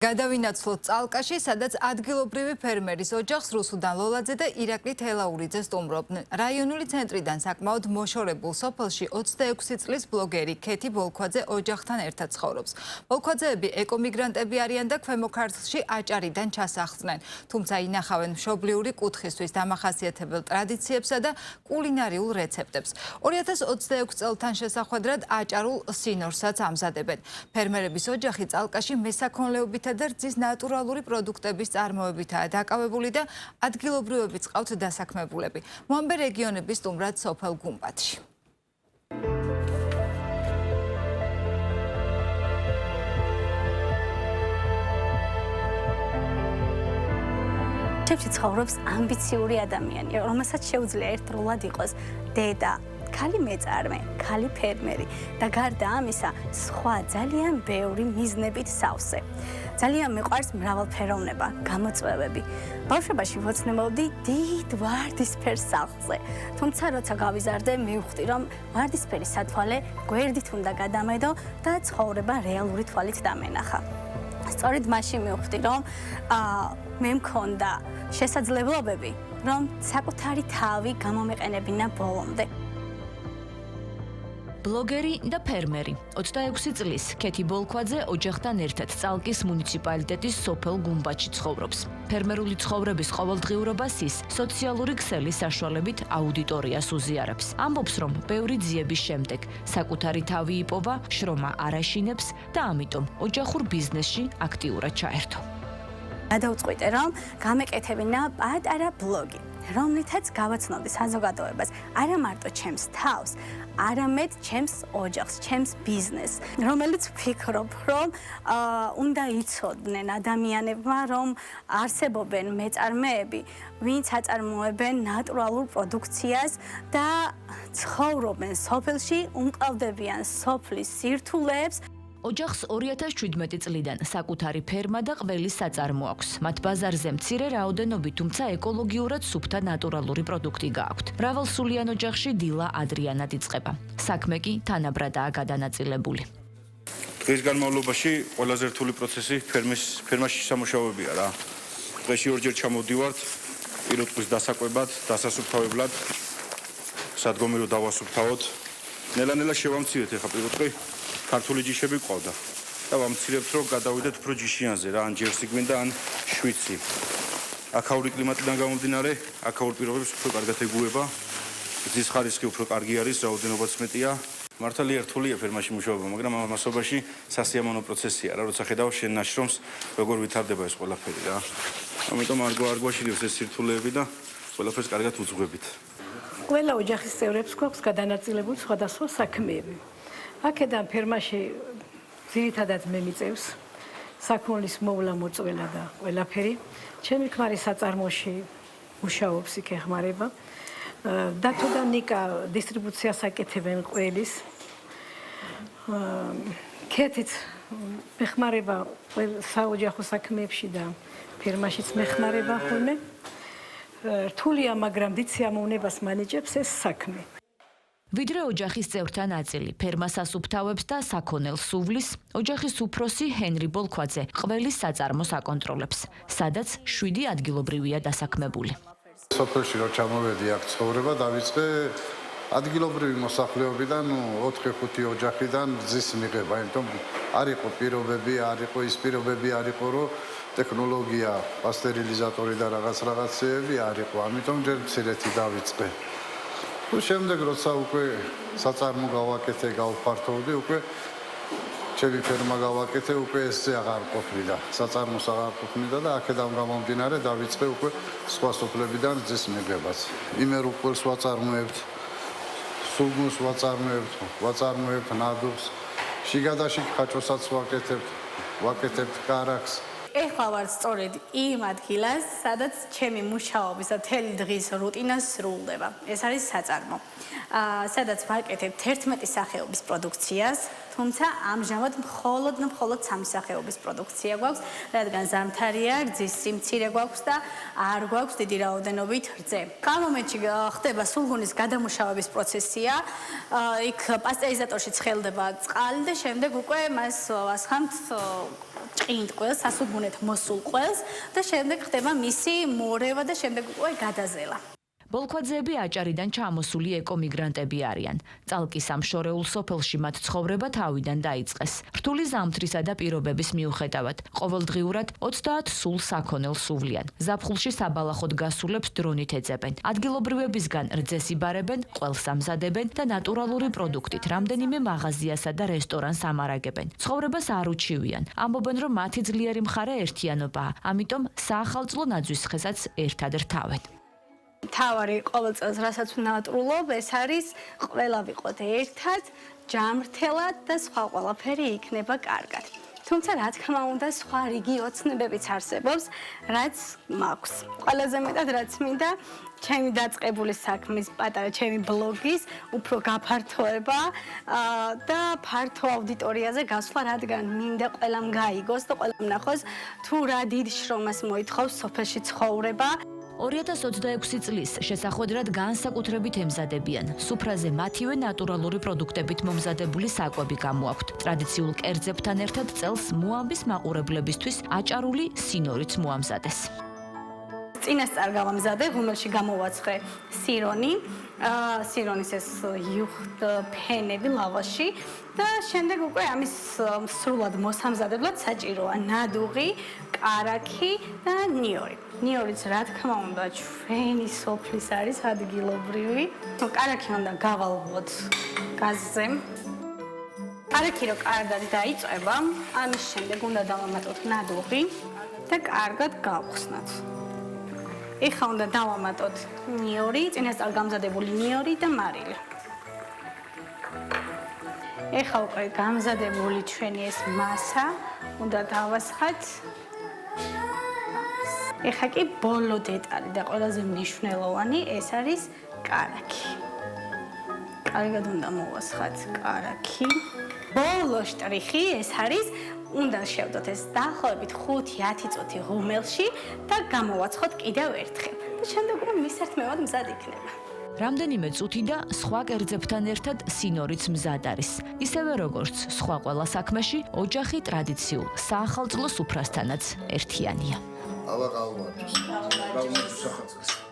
გადავინაცვლოთ წალკაში, სადაც ადგილობრივი ფერმერის ოჯახს რუსუდან ლოლაძე და ირაკლი თელაურიძე სტუმრობდნენ. რაიონული ცენტრიდან საკმაოდ მოშორებულ სოფელში 26 წლის ბლოგერი ქეთი ბოლქვაძე ოჯახთან ერთად ცხოვრობს. ბოლქვაძეები ეკომიგრანტები არიან და ქვემო ქართლში აჭარიდან ჩასახლდნენ. თუმცა ინახავენ მშობლიური კუთხისთვის დამახასიათებელ ტრადიციებსა და კულინარიულ რეცეპტებს. 2026 წელთან შესახვედრად აჭარულ სინორსაც ამზადებენ. ფერმერების ოჯახი წალკაში მესაქონლეობითა და რძის ნატურალური პროდუქტების წარმოებითაა დაკავებული და ადგილობრივებიც ყავთ დასაქმებულები. მოამბე რეგიონების სტუმრად სოფელ გუმბათში. ჩემში ცხოვრობს ამბიციური ადამიანი, რომელსაც შეუძლია ერთდროულად იყოს დედა, ქალი მეწარმე, ქალი ფერმერი და გარდა ამისა, სხვა ძალიან ბევრი მიზნებით სავსე. ძალიან მიყვარს მრავალფეროვნება, გამოწვევები. ბავშვობაში ვოცნებობდი დიდ ვარდისფერ სახლზე. თუმცა როცა გავიზარდე, მივხვდი, რომ ვარდისფერი სათვალე გვერდით უნდა გადამედო და ცხოვრება რეალური თვალით დამენახა. სწორედ მაშინ მივხვდი, რომ მე მქონდა შესაძლებლობები, რომ საკუთარი თავი გამომეყენებინა ბოლომდე. ბლოგერი და ფერმერი 26 წლის ქეთი ბოლქვაძე ოჯახთან ერთად წალკის მუნიციპალიტეტის სოფელ გუმბათში ცხოვრობს. ფერმერული ცხოვრების ყოველდღიურობას ის სოციალური ქსელის საშუალებით აუდიტორიას უზიარებს. ამბობს, რომ ბევრი ძიების შემდეგ საკუთარი თავი იპოვა, შრომა არ აშინებს და ამიტომ ოჯახურ ბიზნესში აქტიურად ჩაერთო. გადავწყვიტე, რომ გამეკეთებინა პატარა ბლოგი, რომლითაც გავაცნობდი საზოგადოებას, არა მარტო ჩემს თავს, არამედ ჩემს ოჯახს, ჩემს ბიზნესს, რომელიც ვფიქრობ, რომ უნდა იცოდნენ ადამიანებმა, რომ არსებობენ მეწარმეები, ვინც აწარმოებენ ნატურალურ პროდუქციას და ცხოვრობენ სოფელში, უმკლავდებიან სოფლის სირთულეებს. ოჯახს 2017 წლიდან საკუთარი ფერმა და ყველის საწარმო აქვს. მათ ბაზარზე მცირე რაოდენობით, თუმცა ეკოლოგიურად სუფთა ნატურალური პროდუქტი გააქვთ. მრავალსულიან ოჯახში დილა ადრიანად იწყება. საქმე კი თანაბრადაა გადანაწილებული. დღის განმავლობაში ყველაზე რთული პროცესი ფერმაში სამუშაოებია რა. დღეში ორჯერ ჩამოვდივართ, პირველ დღეს დასაკვებად, დასასუფთავებლად, სადგომი რომ დავასუფთავოთ. ნელა-ნელა შევამცირეთ ახლა პირველ დღე ქართული ჯიშები ყავდა და ვამცირებთ რომ გადავიდეთ უფრო ჯიშიანზე რა, ან ჯერსი გვინდა, ან შვიცი. აქაური კლიმატიდან გამომდინარე, აქაურ პირობებს უფრო კარგად ეგუება, რძის ხარისხი უფრო კარგი არის, რაოდენობაც მეტია. მართალია რთულია ფერმაში მუშაობა, მაგრამ ამასობაში სასიამოვნო პროცესია რა, როცა ხედავ შენ ნაშრომს, როგორ ვითარდება ეს ყველაფერი რა. ამიტომ არ გვაშვიდებს ეს სირთულეები და ყველაფერს კარგად უძღვებით. ყველა ოჯახის წევრებს გვაქვს გადანაწილებული სხვადასხვა საქმეები. აქედან ფერმაში ძირითადად მე მიწევს საქონლის მოვლა მოწველა და ყველაფერი. ჩემი ქმარი საწარმოში მუშაობს, იქ ეხმარება. დათო და ნიკა დისტრიბუციას აკეთებენ ყველის. ქეთიც მეხმარება საოჯახო საქმეებში და ფერმაშიც მეხმარება ხოლმე. რთულია, მაგრამ დიდ სიამოვნებას მანიჭებს ეს საქმე. ვიდრე ოჯახის წევრთა ნაწილი ფერმას ასუფთავებს და საქონელს სუვლის, ოჯახის უფროსი ჰენრი ბოლქვაძე ყველის საწარმოს აკონტროლებს, სადაც 7 ადგილობრივია დასაქმებული. სოფელში რო ჩამოვედი აქ ცხოვრება, დავიწყე ადგილობრივი მოსახლეობიდან 4-5 ოჯახიდან რძის მიღება, იმიტომ არ იყო პირობები, არ იყო ის პირობები, არ იყო რომ ტექნოლოგია, პასტერილიზატორი და რაღაცეები არ იყო, ამიტომ ჯერ მცირეთი დავიწყე. შემდეგ როცა უკვე საწარმო გავაკეთე, გავფართოვდი, უკვე ჩემი ფერმა გავაკეთე, უკვე ესე აღარ ყოფნიდა, საწარმოს აღარ ყოფნიდა და აქედან გამომდინარე დავიწყე უკვე სხვა სოფლებიდან რძის მიღებას. იმერუყველს ვაწარმოებთ, სულგუნს ვაწარმოებთ, ნადობს, შიგადაშიგ ხაჭოსაც ვაკეთებთ კარაქს. ეხლა ვარ სწორედ იმ ადგილას, სადაც ჩემი მუშაობის და მთელი დღის რუტინა სრულდება. ეს არის საწარმო. სადაც ვაკეთებ 11 სახეობის პროდუქციას, თუმცა ამჟამად მხოლოდ 3 სახეობის პროდუქცია გვაქვს, რადგან ზამთარია, რძის სიმცირე გვაქვს და არ გვაქვს დიდი რაოდენობით რძე. ამ მომენტში ხდება სულგუნის გადამუშავების პროცესია, იქ პასტერიზატორში ცხელდება წყალი და შემდეგ უკვე მას ვასხამთ ჭყინტ ყველს, სასუგუნეთ მოსულ ყველს და შემდეგ ხდება მისი მორევა და შემდეგ უკვე გადაზელა. ბოლქვაძეები აჭარიდან ჩამოსული ეკომიგრანტები არიან. წალკის ამ შორეულ სოფელში მათ ცხოვრება თავიდან დაიწყეს. რთული ზამთრისა და პირობების მიუხედავად, ყოველდღიურად 30 სულ საქონელს სუვლიან. ზაფხულში საბალახოდ გასულებს დრონით ეძებენ. ადგილობრივებისგან რძეს იბარებენ, ყველს ამზადებენ და ნატურალური პროდუქტით რამდენიმე მაღაზიასა და რესტორანს ამარაგებენ. ცხოვრებას არ უჩივიან. ამბობენ, რომ მათი ძლიერი მხარე ერთიანობაა, ამიტომ საახალწლო ნაძვისხესაც ერთად რთავენ. თავარი ყოველ წელს რასაც ვნატრულობ, ეს არის ყველა ვიყოთ ერთად, ჯამრთელად და სხვა ყველაფერი იქნება კარგად. თუმცა რა თქმა უნდა, სხვა რიგი ოცნებებიც არსებობს, რაც მაქვს. ყველაზე მეტად რაც მინდა, ჩემი დაწყებული საქმის, პატარა ჩემი ბლოგის უფრო გაფართოება და ფართო აუდიტორიაზე გასვლა, რადგან მინდა ყველამ გაიგოს და ყველამ ნახოს, თუ რა დიდ შრომას მოითხოვს სოფელში ცხოვრება. 2026 წლის შესახვედრად განსაკუთრებით ემზადებიან. სუფრაზე მათივე ნატურალური პროდუქტებით მომზადებული საკვები გამოაქვთ. ტრადიციულ კერძებთან ერთად წელს მოამბის მაყურებლებისთვის აჭარული სინორიც მოამზადეს. წინასწარ გავამზადე, ღუმელში გამოვაცხე სირონი, სირონის ეს იუხტ ფენები ლავაში და შემდეგ უკვე ამის სრულად მოსამზადებლად საჭიროა ნადუღი, კარაქი და ნიორი. ნიორიც რა თქმა უნდა ჩვენი სოფლის არის ადგილობრივი. კარაქი უნდა გავალვოთ გაზზე. კარაქი რო კარგად დაიწება, ამის შემდეგ უნდა დავამატოთ ნადუღი და კარგად გავხსნათ. ეხლა უნდა დავამატოთ ნიორი, წინასწარ გამზადებული ნიორი და მარილი. ეხლა უკვე გამზადებული ჩვენი ეს მასა უნდა დავასხათ. ეხლა კი ბოლო დეტალი და ყველაზე მნიშვნელოვანი ეს არის კარაქი. კარგად უნდა მოვასხათ კარაქი. ბოლო შტრიხი ეს არის უნდა შევდოთ ეს დაახლოებით 5-10 წუთი ღუმელში და გამოვაცხოთ კიდევ ერთხელ. და შემდეგ უკვე მისერთმევად მზად იქნება. რამდენიმე წუთი და სხვა კერძებთან ერთად სინორიც მზად არის. ისევე როგორც სხვა ყველა საქმეში, ოჯახი ტრადიციულ საახალწლო სუფრასთანაც ერთიანია. ავა ყავმაჩოს. ყავმაჩოს ახალწლს.